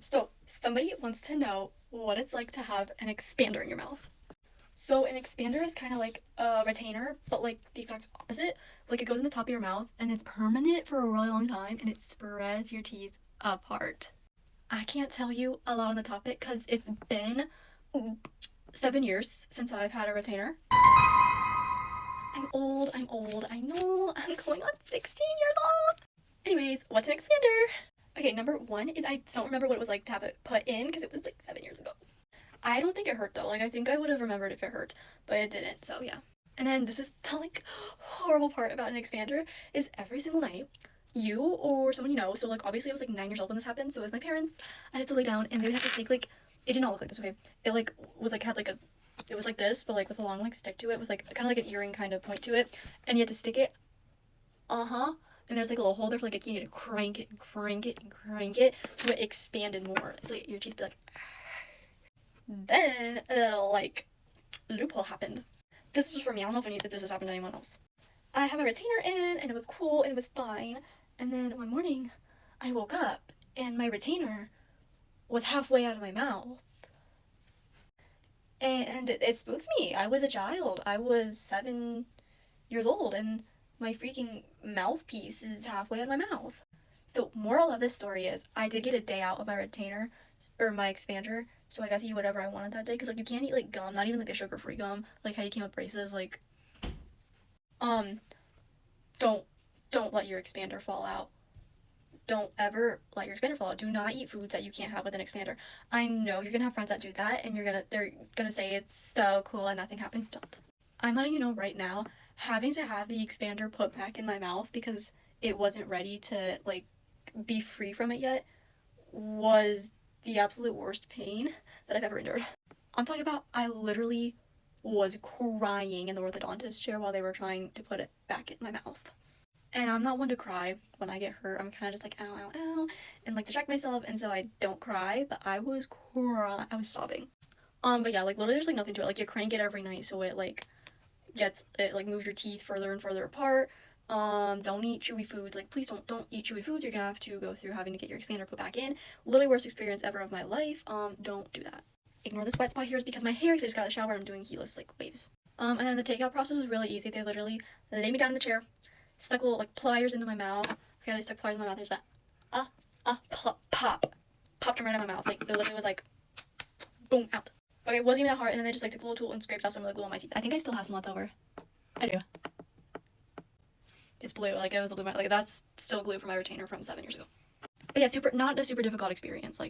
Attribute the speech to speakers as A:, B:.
A: So, somebody wants to know what it's like to have an expander in your mouth. So, an expander is kind of like a retainer, but like the exact opposite. Like, it goes in the top of your mouth and it's permanent for a really long time and it spreads your teeth apart. I can't tell you a lot on the topic because it's been 7 years since I've had a retainer. I'm old, I know, I'm going on 16 years old. Anyways, what's an expander? Okay, number one is I don't remember what it was like to have it put in because it was like 7 years ago. I don't think it hurt though. Like, I think I would have remembered if it hurt, but it didn't. So yeah. And then this is the like horrible part about an expander is every single night, you or someone you know. So like obviously I was like 9 years old when this happened. So it was my parents. I had to lay down and they would have to take like it did not look like this. Okay, it like was like had like a it was like this, but like with a long like stick to it with like kind of like an earring kind of point to it, and you had to stick it. And there's like a little hole there for like you need to crank it and crank it and crank it so it expanded more. It's like your teeth be like. Then like loophole happened. This was for me. I don't know if this has happened to anyone else. I have a retainer in and it was cool and it was fine. And then one morning I woke up and my retainer was halfway out of my mouth. And it spooks me. I was a child. I was 7 years old and my freaking mouthpiece is halfway out of my mouth. So, moral of this story is I did get a day out of my retainer or my expander, so I got to eat whatever I wanted that day. Cause like you can't eat like gum, not even like the sugar-free gum, like how you came with braces. Like, um, don't don't let your expander fall out. Don't ever let your expander fall out. Do not eat foods that you can't have with an expander. I know you're gonna have friends that do that, and they're gonna say it's so cool and nothing happens. Don't. I'm letting you know right now, having to have the expander put back in my mouth because it wasn't ready to like be free from it yet was the absolute worst pain that I've ever endured. I'm talking about I literally was crying in the orthodontist chair while they were trying to put it back in my mouth. And I'm not one to cry when I get hurt. I'm kind of just like ow, ow, ow, and like distract myself, and so I don't cry. But I was crying. I was sobbing. But yeah, like literally, there's like nothing to it. Like you crank it every night, so it like moves your teeth further and further apart. Don't eat chewy foods. Like, please don't eat chewy foods. You're gonna have to go through having to get your expander put back in. Literally worst experience ever of my life. Don't do that. Ignore this wet spot here is because my hair, because I just got out of the shower, I'm doing heatless like waves. And then the takeout process was really easy. They literally laid me down in the chair, stuck little like pliers into my mouth. Okay, they stuck pliers in my mouth. There's that pop, popped them right in my mouth. Like it literally was like boom out. Okay, it wasn't even that hard. And then they just like took a little tool and scraped out some of the glue on my teeth. I think I still have some left over. I do. It's blue. Like it was a blue. Like that's still glue from my retainer from 7 years ago. But yeah, not a super difficult experience. Like.